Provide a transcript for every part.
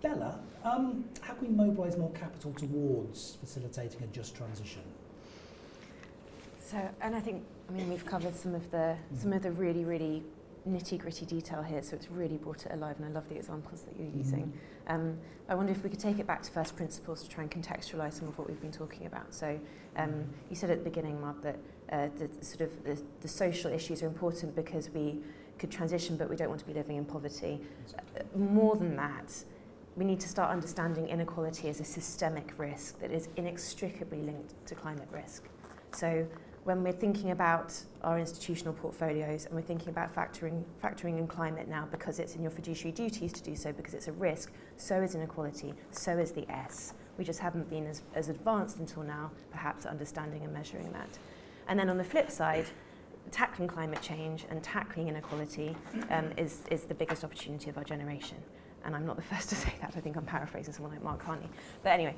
Bella, how can we mobilise more capital towards facilitating a just transition? So, and I think, we've covered some of the really, really nitty-gritty detail here, so it's really brought it alive, and I love the examples that you're using. I wonder if we could take it back to first principles to try and contextualise some of what we've been talking about. So you said at the beginning, Mark, that the social issues are important because we could transition, but we don't want to be living in poverty. More than that, we need to start understanding inequality as a systemic risk that is inextricably linked to climate risk. So when we're thinking about our institutional portfolios and we're thinking about factoring in climate now because it's in your fiduciary duties to do so, because it's a risk, so is inequality, so is the S. We just haven't been as advanced until now, perhaps, at understanding and measuring that. And then on the flip side, tackling climate change and tackling inequality is the biggest opportunity of our generation. And I'm not the first to say that. I think I'm paraphrasing someone like Mark Carney. But anyway,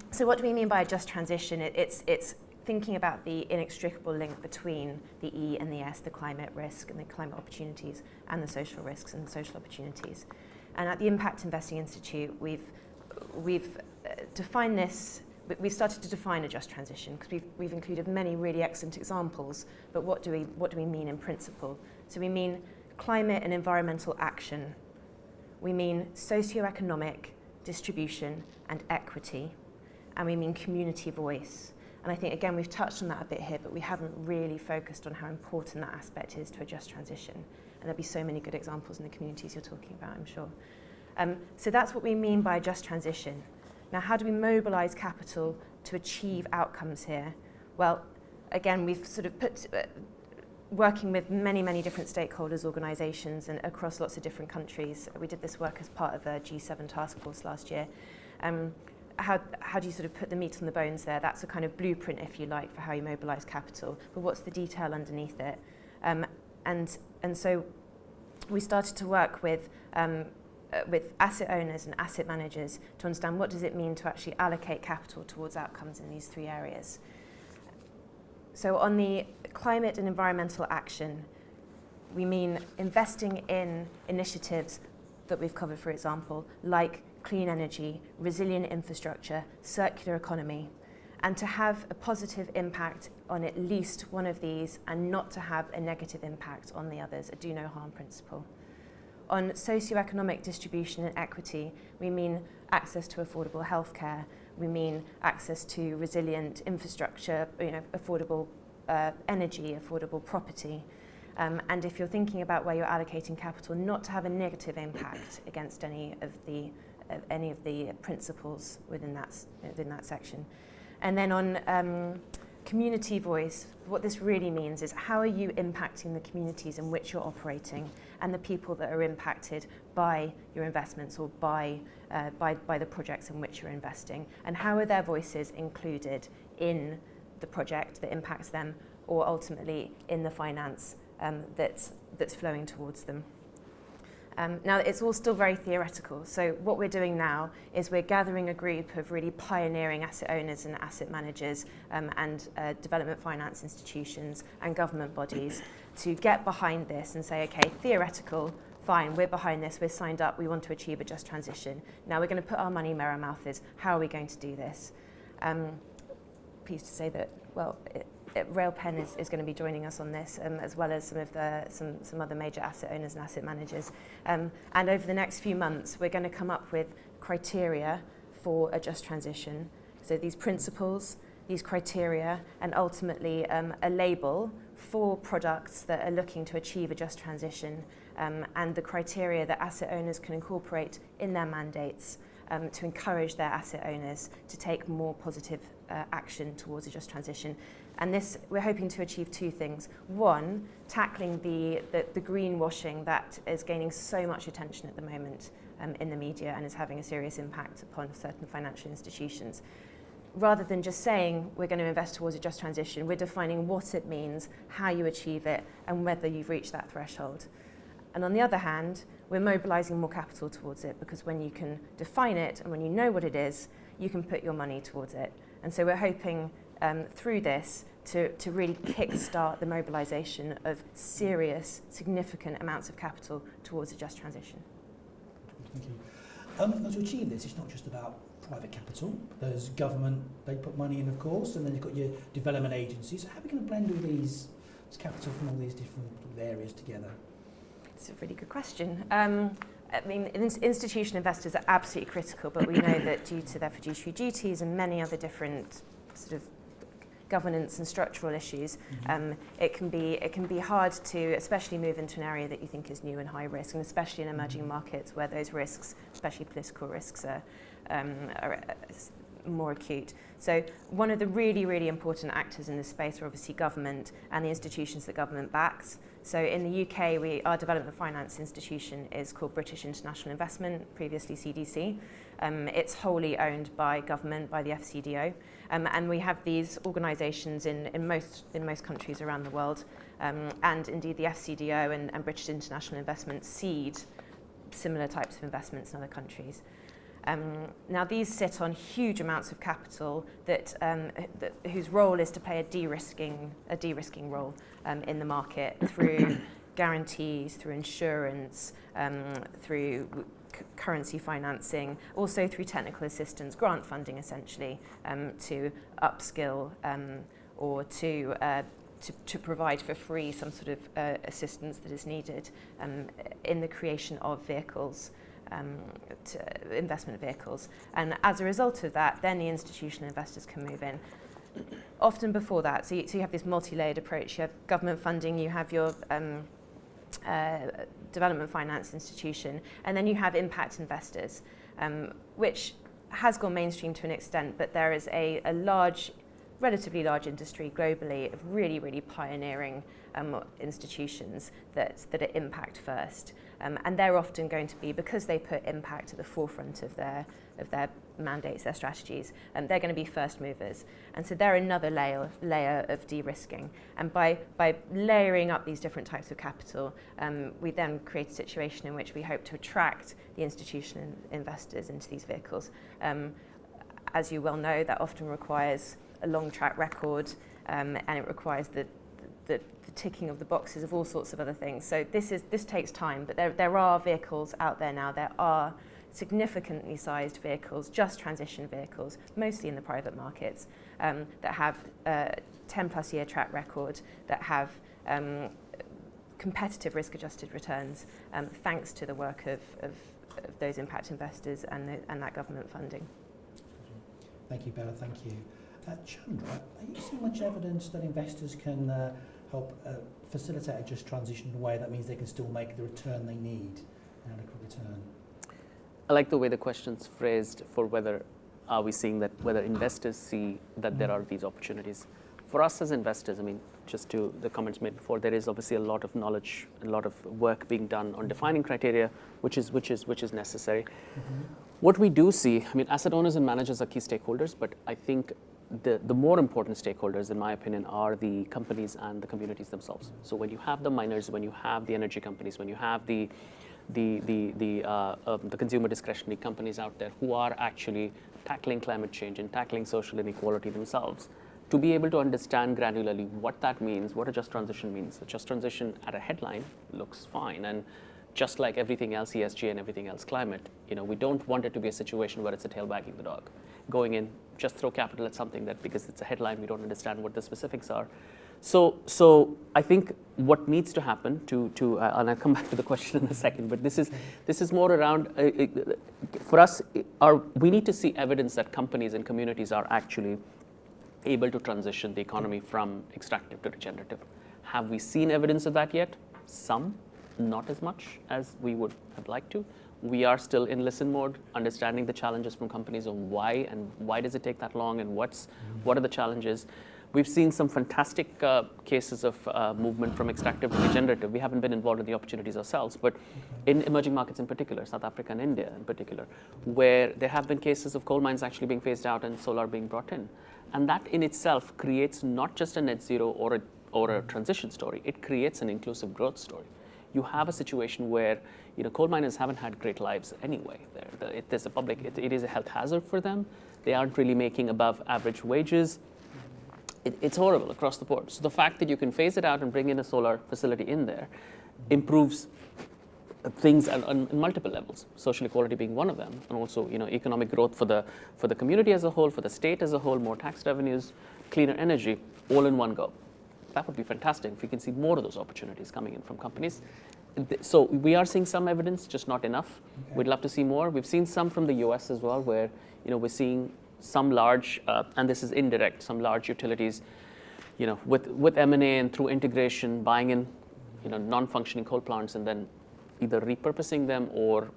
so what do we mean by a just transition? It's thinking about the inextricable link between the E and the S, the climate risk and the climate opportunities, and the social risks and the social opportunities. And at the Impact Investing Institute, we've defined this. We've started to define a just transition because we've included many really excellent examples. But what do we mean in principle? So we mean climate and environmental action. We mean socioeconomic distribution and equity, and we mean community voice. And I think, again, we've touched on that a bit here, but we haven't really focused on how important that aspect is to a just transition. And there'll be so many good examples in the communities you're talking about, I'm sure. So that's what we mean by a just transition. Now, how do we mobilise capital to achieve outcomes here? Well, again, we've sort of put, working with many, many different stakeholders, organisations, and across lots of different countries. We did this work as part of a G7 task force last year. How do you sort of put the meat on the bones there? That's a kind of blueprint, if you like, for how you mobilise capital. But what's the detail underneath it? And so we started to work with asset owners and asset managers to understand what does it mean to actually allocate capital towards outcomes in these three areas. So on the climate and environmental action, we mean investing in initiatives that we've covered, for example, like clean energy, resilient infrastructure, circular economy, and to have a positive impact on at least one of these and not to have a negative impact on the others, a do no harm principle. On socioeconomic distribution and equity, we mean access to affordable healthcare, we mean access to resilient infrastructure, affordable energy, affordable property. And if you're thinking about where you're allocating capital, not to have a negative impact against any of the principles within that section. And then on community voice, what this really means is how are you impacting the communities in which you're operating and the people that are impacted by your investments or by the projects in which you're investing, and how are their voices included in the project that impacts them, or ultimately in the finance that's flowing towards them. Now, it's all still very theoretical, so what we're doing now is we're gathering a group of really pioneering asset owners and asset managers and development finance institutions and government bodies to get behind this and say, okay, theoretical, fine, we're behind this, we're signed up, we want to achieve a just transition. Now we're going to put our money where our mouth is. How are we going to do this? Pleased to say that, Railpen is going to be joining us on this, as well as some other major asset owners and asset managers. And over the next few months, we're going to come up with criteria for a just transition. So these principles, these criteria, and ultimately a label for products that are looking to achieve a just transition, and the criteria that asset owners can incorporate in their mandates to encourage their asset owners to take more positive action towards a just transition. And this, we're hoping to achieve two things. One, tackling the greenwashing that is gaining so much attention at the moment in the media and is having a serious impact upon certain financial institutions. Rather than just saying we're going to invest towards a just transition, we're defining what it means, how you achieve it, and whether you've reached that threshold. And on the other hand, we're mobilising more capital towards it, because when you can define it and when you know what it is, you can put your money towards it. And so we're hoping through this to really kickstart the mobilisation of serious, significant amounts of capital towards a just transition. Thank Now to achieve this, it's not just about private capital. There's government, they put money in, of course, and then you've got your development agencies. So how are we going to blend all these capital from all these different areas together? It's a really good question. I mean, institutional investors are absolutely critical, but we know that due to their fiduciary duties and many other different sort of governance and structural issues, it can be hard to especially move into an area that you think is new and high risk, and especially in emerging markets where those risks, especially political risks, are more acute. So one of the really, really important actors in this space are obviously government and the institutions that government backs. So in the UK, our development finance institution is called British International Investment, previously CDC. It's wholly owned by government, by the FCDO. And we have these organisations in most countries around the world. And indeed, the FCDO and British International Investment seed similar types of investments in other countries. Now, these sit on huge amounts of capital whose role is to play a de-risking role in the market through guarantees, through insurance, through currency financing, also through technical assistance, grant funding essentially, to upskill or to provide for free some sort of assistance that is needed in the creation of vehicles. Investment vehicles, and as a result of that, then the institutional investors can move in. Often before that, so you have this multi-layered approach. You have government funding, you have your development finance institution, and then you have impact investors, which has gone mainstream to an extent, but there is a relatively large industry globally of really, really pioneering institutions that are impact first. And they're often going to be, because they put impact at the forefront of their mandates, their strategies, they're going to be first movers. And so they're another layer of de-risking. And by layering up these different types of capital, we then create a situation in which we hope to attract the institutional investors into these vehicles. As you well know, that often requires a long track record, and it requires the ticking of the boxes of all sorts of other things. So this takes time, but there are vehicles out there now. There are significantly sized vehicles, just transition vehicles, mostly in the private markets, that have 10 plus year track record, that have competitive risk-adjusted returns, thanks to the work of those impact investors and that government funding. Thank you, Bella. Thank you. Chandra, are you seeing much evidence that investors can help facilitate a just transition in a way that means they can still make the return they need, an adequate return? I like the way the question's phrased for whether are we seeing that, whether investors see that there are these opportunities. For us as investors, I mean, just to the comments made before, there is obviously a lot of knowledge, a lot of work being done on defining criteria, which is necessary. What we do see, I mean, asset owners and managers are key stakeholders, but I think the more important stakeholders, in my opinion, are the companies and the communities themselves. So when you have the miners, when you have the energy companies, when you have the consumer discretionary companies out there who are actually tackling climate change and tackling social inequality themselves, to be able to understand granularly what that means, what a just transition means. A just transition at a headline looks fine, and just like everything else, ESG and everything else, climate, we don't want it to be a situation where it's a tail wagging the dog. Going in, just throw capital at something that, because it's a headline, we don't understand what the specifics are. So I think what needs to happen and I'll come back to the question in a second, but this is more around, for us, we need to see evidence that companies and communities are actually able to transition the economy from extractive to regenerative. Have we seen evidence of that yet? Some, not as much as we would have liked to. We are still in listen mode, understanding the challenges from companies on why does it take that long, and what are the challenges. We've seen some fantastic cases of movement from extractive to regenerative. We haven't been involved in the opportunities ourselves, but in emerging markets in particular, South Africa and India in particular, where there have been cases of coal mines actually being phased out and solar being brought in. And that in itself creates not just a net zero or a transition story, it creates an inclusive growth story. You have a situation where coal miners haven't had great lives anyway. It is a health hazard for them. They aren't really making above average wages. It's horrible across the board. So the fact that you can phase it out and bring in a solar facility in there improves things on multiple levels, social equality being one of them, and also economic growth for the community as a whole, for the state as a whole, more tax revenues, cleaner energy, all in one go. That would be fantastic if we can see more of those opportunities coming in from companies. So we are seeing some evidence, just not enough. Okay. We'd love to see more. We've seen some from the US as well, where we're seeing some large, and this is indirect, some large utilities, with M&A and through integration, buying in non-functioning coal plants and then either repurposing them or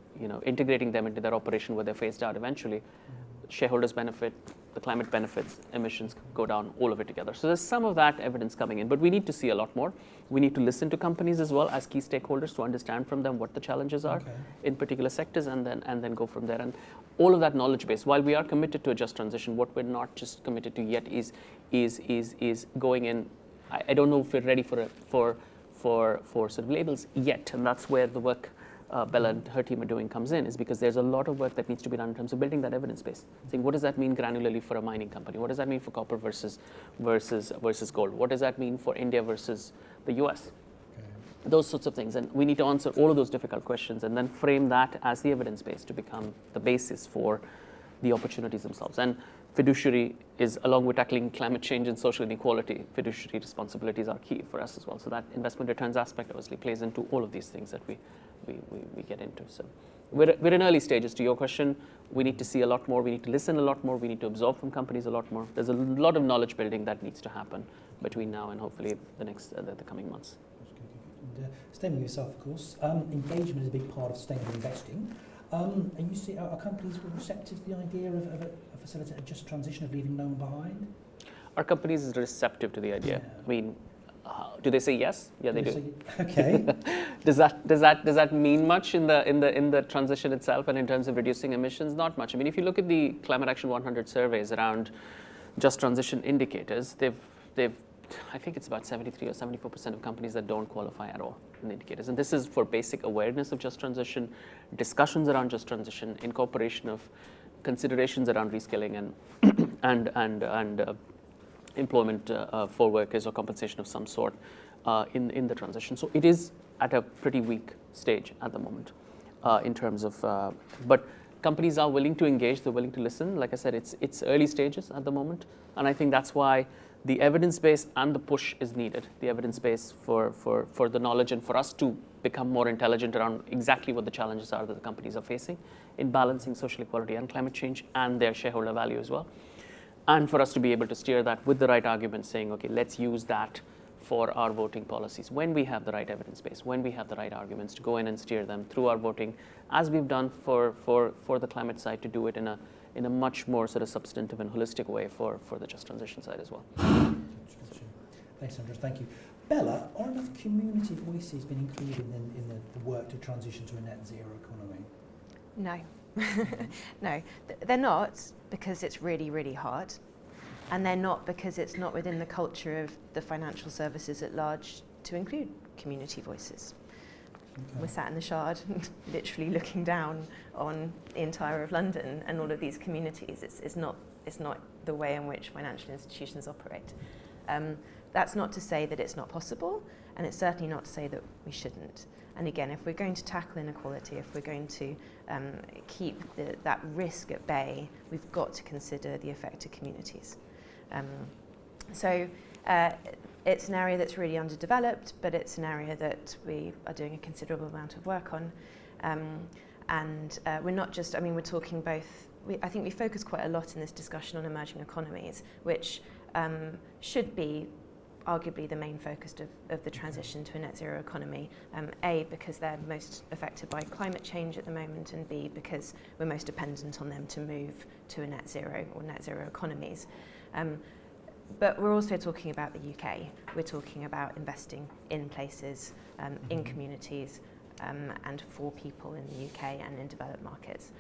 integrating them into their operation where they're phased out eventually. Shareholders benefit, the climate benefits, emissions go down, all of it together. So there's some of that evidence coming in, but we need to see a lot more. We need to listen to companies as well as key stakeholders to understand from them what the challenges are in particular sectors, and then go from there. And all of that knowledge base, while we are committed to a just transition, what we're not just committed to yet is going in. I don't know if we're ready for sort of labels yet, and that's where the work Bella and her team are doing comes in, is because there's a lot of work that needs to be done in terms of building that evidence base. Saying, what does that mean granularly for a mining company? What does that mean for copper versus gold? What does that mean for India versus the US? Those sorts of things. And we need to answer all of those difficult questions and then frame that as the evidence base to become the basis for the opportunities themselves. And fiduciary is, along with tackling climate change and social inequality, fiduciary responsibilities are key for us as well. So that investment returns aspect obviously plays into all of these things that we get into. So we're in early stages. To your question, we need to see a lot more. We need to listen a lot more. We need to absorb from companies a lot more. There's a lot of knowledge building that needs to happen between now and hopefully the coming months. And, staying with yourself, of course, engagement is a big part of sustainable investing. And you see, are companies receptive to the idea of facilitating a just transition, of leaving no one behind? Are companies receptive to the idea? Yeah. I mean, do they say yes? Yeah, they do. Okay. Does that mean much in the transition itself and in terms of reducing emissions? Not much. I mean, if you look at the Climate Action 100 surveys around just transition indicators, they've I think it's about 73 or 74% of companies that don't qualify at all in the indicators. And this is for basic awareness of just transition, discussions around just transition, incorporation of considerations around reskilling and employment for workers or compensation of some sort in the transition. So it is at a pretty weak stage at the moment in terms of, but companies are willing to engage, they're willing to listen. Like I said, it's early stages at the moment. And I think that's why the evidence base and the push is needed. The evidence base for the knowledge and for us to become more intelligent around exactly what the challenges are that the companies are facing in balancing social equality and climate change and their shareholder value as well. And for us to be able to steer that with the right arguments, saying, okay, let's use that for our voting policies when we have the right evidence base, when we have the right arguments to go in and steer them through our voting, as we've done for the climate side, to do it in a much more sort of substantive and holistic way for the just transition side as well. Thanks, Sandra. Thank you. Bella, are enough community voices been included in the work to transition to a net zero economy? No. No, they're not, because it's really, really hard. And they're not because it's not within the culture of the financial services at large to include community voices. Okay. We're sat in the Shard, literally looking down on the entire of London and all of these communities. It's not the way in which financial institutions operate. That's not to say that it's not possible, and it's certainly not to say that we shouldn't. And again, if we're going to tackle inequality, if we're going to keep that risk at bay, we've got to consider the affected communities. So it's an area that's really underdeveloped, but it's an area that we are doing a considerable amount of work on. And we're not just, I mean, we're talking both, I think we focus quite a lot in this discussion on emerging economies, which should be arguably the main focus of the transition to a net zero economy. A, because they're most affected by climate change at the moment, and B, because we're most dependent on them to move to a net zero or net zero economies. But we're also talking about the UK. We're talking about investing in places, in communities, and for people in the UK and in developed markets.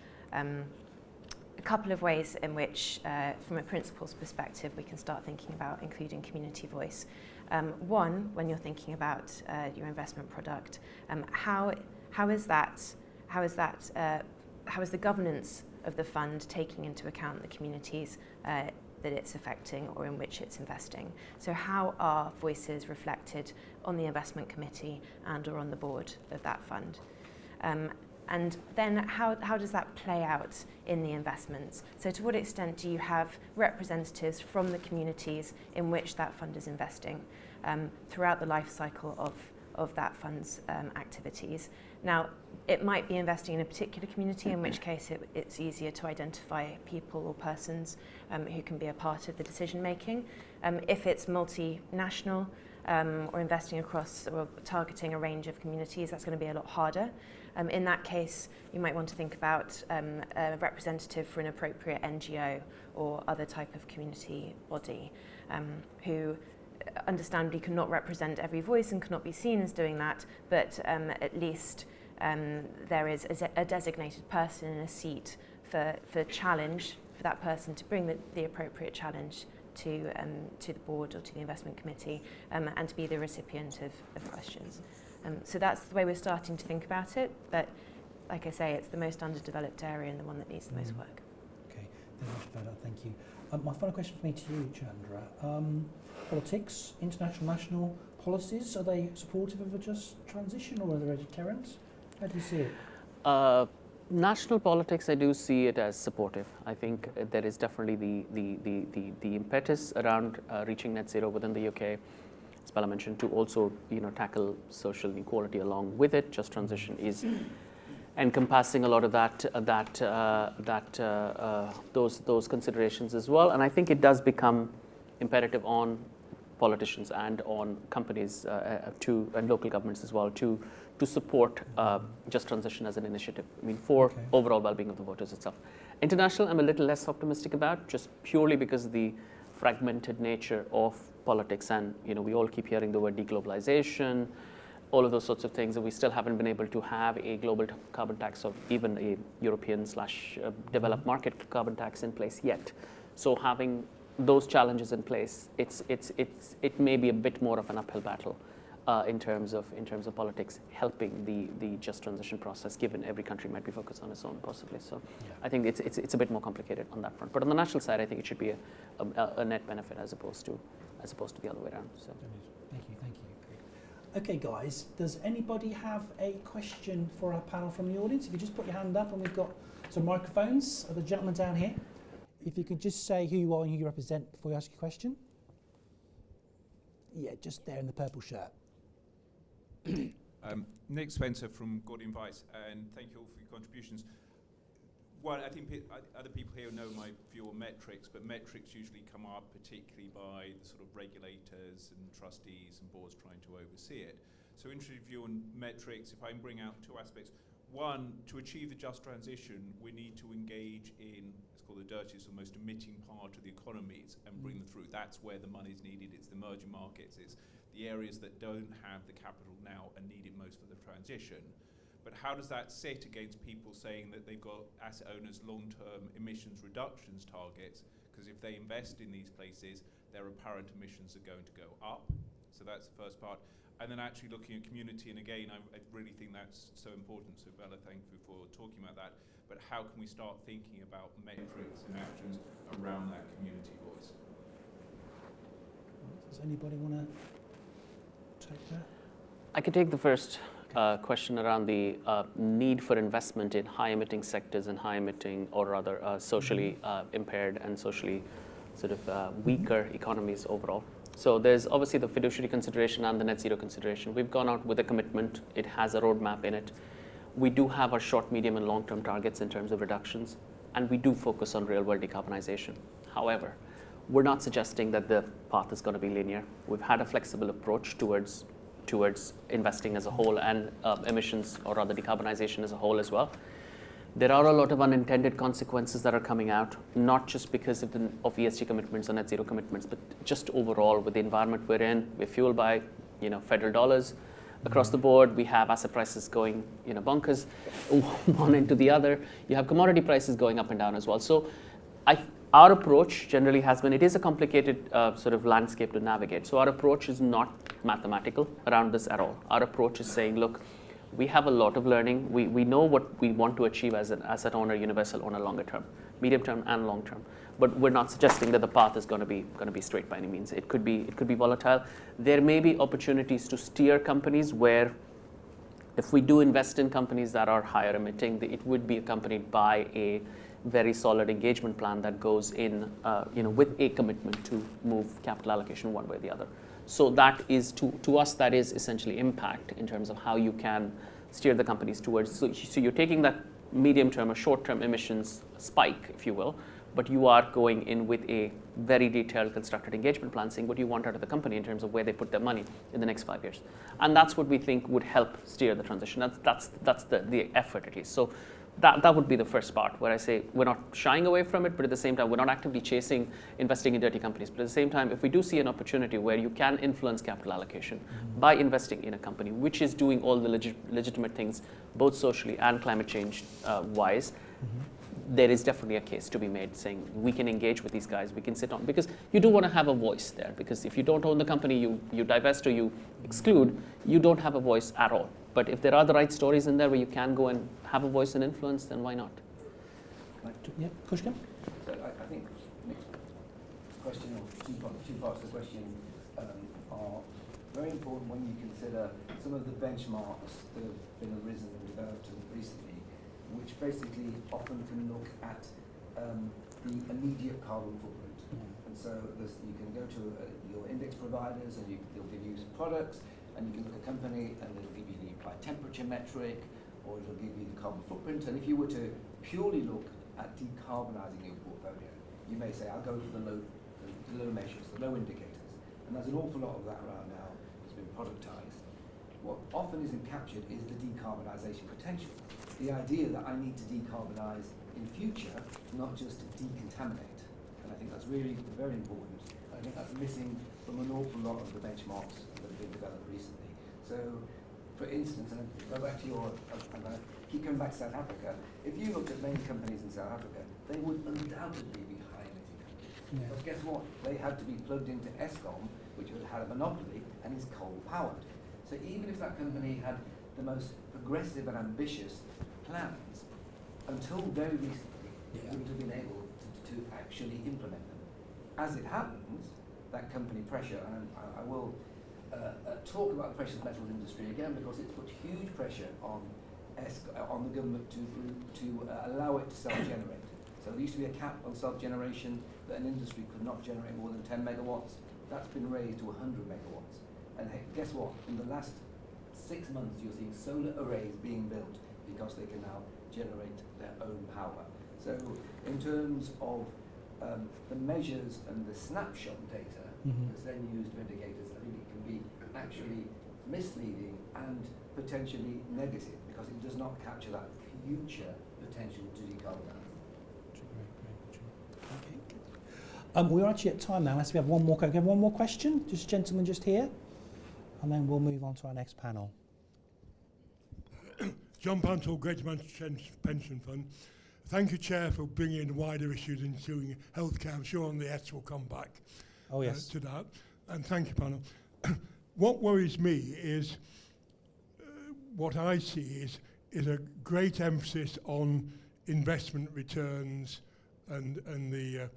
A couple of ways in which, from a principles perspective, we can start thinking about including community voice. One, when you're thinking about your investment product, how is the governance of the fund taking into account the communities that it's affecting or in which it's investing? So how are voices reflected on the investment committee and or on the board of that fund? And then how does that play out in the investments? So to what extent do you have representatives from the communities in which that fund is investing throughout the life cycle of that fund's activities? Now, it might be investing in a particular community, in which case it's easier to identify people or persons who can be a part of the decision making. If it's multinational or investing across or targeting a range of communities, that's going to be a lot harder. In that case, you might want to think about a representative for an appropriate NGO or other type of community body who understandably cannot represent every voice and cannot be seen as doing that, but at least there is a designated person in a seat for challenge, for that person to bring the appropriate challenge to the board or to the investment committee and to be the recipient of questions. So that's the way we're starting to think about it, but like I say, it's the most underdeveloped area and the one that needs the most work. Okay, thank you. My final question for me to you, Chandra. Politics, international, national policies, are they supportive of a just transition, or are there a deterrent? How do you see it? National politics, I do see it as supportive. I think there is definitely the impetus around reaching net zero within the UK, as Bella mentioned, to also tackle social inequality along with it. Just transition is encompassing a lot of those considerations as well. And I think it does become imperative on politicians and on companies and local governments as well to support just transition as an initiative. I mean, for overall well-being of the voters itself. International, I'm a little less optimistic about, just purely because of the fragmented nature of politics, and we all keep hearing the word deglobalization, all of those sorts of things, and we still haven't been able to have a global carbon tax or even a European / developed market carbon tax in place yet. So having those challenges in place, it may be a bit more of an uphill battle in terms of politics helping the just transition process, given every country might be focused on its own possibly. So I think it's a bit more complicated on that front. But on the national side, I think it should be a net benefit as opposed to the other way around. So. Thank you. Okay, guys, does anybody have a question for our panel from the audience? If you just put your hand up, and we've got some microphones. The gentleman down here, if you could just say who you are and who you represent before you ask your question. Yeah, just there in the purple shirt. Nick Spencer from Gordian Vice, and thank you all for your contributions. Well, I think other people here know my view on metrics, but metrics usually come up particularly by the sort of regulators and trustees and boards trying to oversee it. So interested view on metrics, if I can bring out two aspects. One, to achieve the just transition, we need to engage in, it's called the dirtiest or most emitting part of the economies and bring them through. That's where the money's needed. It's the emerging markets. It's the areas that don't have the capital now and need it most for the transition. But how does that sit against people saying that they've got asset owners' long-term emissions reductions targets? Because if they invest in these places, their apparent emissions are going to go up. So that's the first part. And then actually looking at community, and again, I really think that's so important. So Bella, thank you for talking about that. But how can we start thinking about metrics and actions around that community voice? Does anybody want to take that? I can take the first question around the need for investment in high-emitting sectors and high-emitting, or rather socially impaired and socially sort of weaker economies overall. So there's obviously the fiduciary consideration and the net zero consideration. We've gone out with a commitment. It has a roadmap in it. We do have our short, medium, and long-term targets in terms of reductions, and we do focus on real-world decarbonization. However, we're not suggesting that the path is going to be linear. We've had a flexible approach towards investing as a whole and emissions, or rather decarbonization as a whole as well. There are a lot of unintended consequences that are coming out, not just because of ESG commitments or net zero commitments, but just overall with the environment we're in. We're fueled by federal dollars across the board. We have asset prices going bonkers, one into the other. You have commodity prices going up and down as well. So our approach generally has been, it is a complicated sort of landscape to navigate. So our approach is not mathematical around this at all. Our approach is saying, look, we have a lot of learning. We know what we want to achieve as an asset owner, universal owner, longer term, medium term, and long term. But we're not suggesting that the path is going to be straight by any means. It could be volatile. There may be opportunities to steer companies where if we do invest in companies that are higher emitting, it would be accompanied by a very solid engagement plan that goes in, with a commitment to move capital allocation one way or the other. So that is, to us, that is essentially impact in terms of how you can steer the companies towards. So you're taking that medium-term or short-term emissions spike, if you will, but you are going in with a very detailed constructed engagement plan saying what you want out of the company in terms of where they put their money in the next 5 years. And that's what we think would help steer the transition. That's the effort, at least. So that would be the first part where I say we're not shying away from it, but at the same time, we're not actively chasing investing in dirty companies. But at the same time, if we do see an opportunity where you can influence capital allocation by investing in a company which is doing all the legitimate things, both socially and climate change wise, there is definitely a case to be made saying we can engage with these guys, we can sit on, because you do want to have a voice there, because if you don't own the company, you divest or you exclude, you don't have a voice at all. But if there are the right stories in there where you can go and have a voice and influence, then why not? Yeah, Kushka? So I think next question, or two parts of the question are very important when you consider some of the benchmarks that have been arisen and developed recently, which basically often can look at the immediate carbon footprint. And so you can go to your index providers and they'll give you some products, and you can look at a company and they'll give you the applied temperature metric, or it'll give you the carbon footprint. And if you were to purely look at decarbonising your portfolio, you may say, I'll go for the low measures, the low indicators. And there's an awful lot of that around now that's been productised. What often isn't captured is the decarbonisation potential. The idea that I need to decarbonise in future, not just to decontaminate. And I think that's really very important. I think that's missing from an awful lot of the benchmarks that have been developed recently. So, for instance, and go back to keep coming back to South Africa, if you looked at many companies in South Africa, they would undoubtedly be high emitting companies. Yeah. But guess what? They had to be plugged into Eskom, which had a monopoly and is coal powered. So even if that company had the most progressive and ambitious plans, until very recently, it wouldn't have been able to actually implement them. As it happens, that company pressure, and I will talk about the precious metals industry again, because it's put huge pressure on the government to allow it to self-generate. So there used to be a cap on self-generation that an industry could not generate more than 10 megawatts. That's been raised to 100 megawatts. And hey, guess what? In the last 6 months, you're seeing solar arrays being built because they can now generate their own power. So in terms of the measures and the snapshot data that's then used for indicators, I think it can be actually misleading and potentially negative because it does not capture that future potential to decarbonise. Okay. We're actually at time now, unless we have one more. Can we have one more question? Just gentleman just here. And then we'll move on to our next panel. John Pantle, Greater Manchester Pension Fund. Thank you, Chair, for bringing in wider issues, including healthcare. I'm sure on the S will come back to that. And thank you, panel. What worries me is what I see is a great emphasis on investment returns and the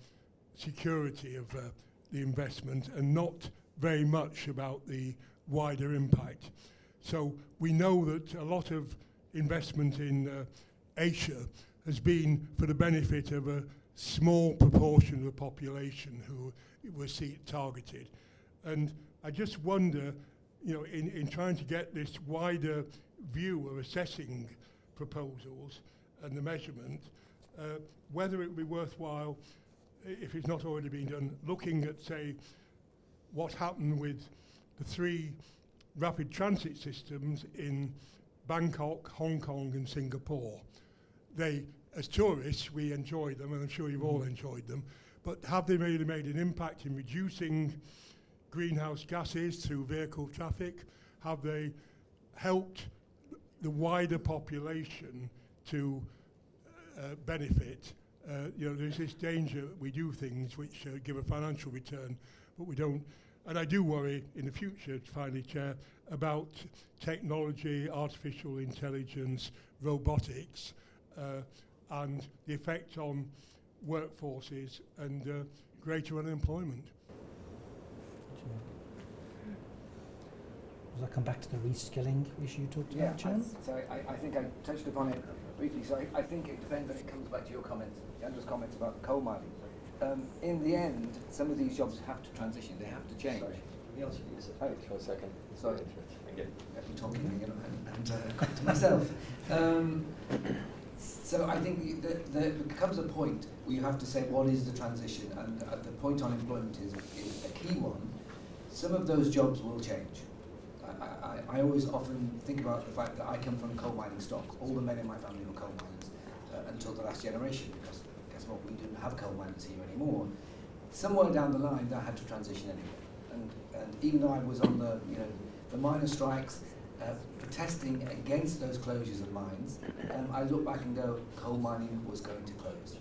security of the investment, and not very much about the wider impact. So we know that a lot of investment in Asia has been for the benefit of a small proportion of the population who were targeted. And I just wonder, in trying to get this wider view of assessing proposals and the measurement, whether it would be worthwhile, if it's not already been done, looking at, say, what happened with the 3 rapid transit systems in Bangkok, Hong Kong and Singapore. They, as tourists, we enjoyed them, and I'm sure you've all enjoyed them, but have they really made an impact in reducing greenhouse gases through vehicle traffic? Have they helped the wider population to benefit? There's this danger that we do things which give a financial return, but we don't. And I do worry in the future, finally, Chair, about technology, artificial intelligence, robotics, and the effect on workforces and greater unemployment. Does that come back to the reskilling issue you talked Yeah, about, Chan? so I think I touched upon it briefly. So I think it depends when it comes back to your comments, Andrew's comments about coal mining. In the end, some of these jobs have to transition, they have to change. Sorry, the answer is for a second. Sorry. Again. I'm talking and to myself. So I think there comes a point where you have to say what is the transition, and the point on employment is a key one. Some of those jobs will change. I always often think about the fact that I come from coal mining stock. All the men in my family were coal miners until the last generation, because guess what, we didn't have coal miners here anymore. Somewhere down the line that had to transition anyway. And even though I was on the miner strikes, protesting against those closures of mines, I look back and go, coal mining was going to close,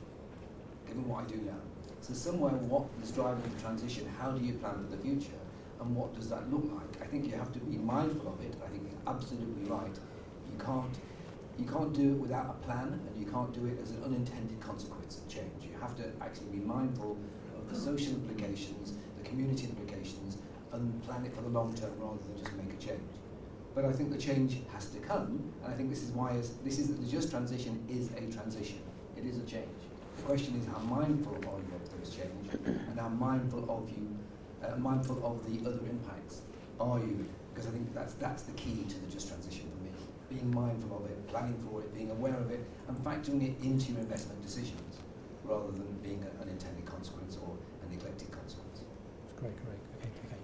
given what I do now. So somewhere, what is driving the transition? How do you plan for the future? And what does that look like? I think you have to be mindful of it. I think you're absolutely right. You can't do it without a plan, and you can't do it as an unintended consequence of change. You have to actually be mindful of the social implications, the community implications, and plan it for the long term rather than just make a change. But I think the change has to come, and I think this is why the just transition is a transition. It is a change. The question is how mindful are you of those change, and how mindful of the other impacts are you? Because I think that's the key to the just transition for me. Being mindful of it, planning for it, being aware of it, and factoring it into your investment decisions, rather than being an unintended consequence or a neglected consequence. That's great. Okay.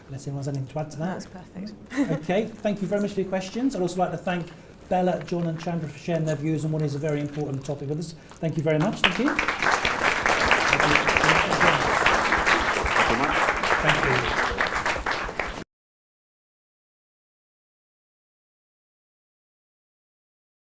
Unless anyone has anything to add to that? That's perfect. Okay, thank you very much for your questions. I'd also like to thank Bella, John and Chandra for sharing their views on what is a very important topic with us. Thank you very much. Thank you.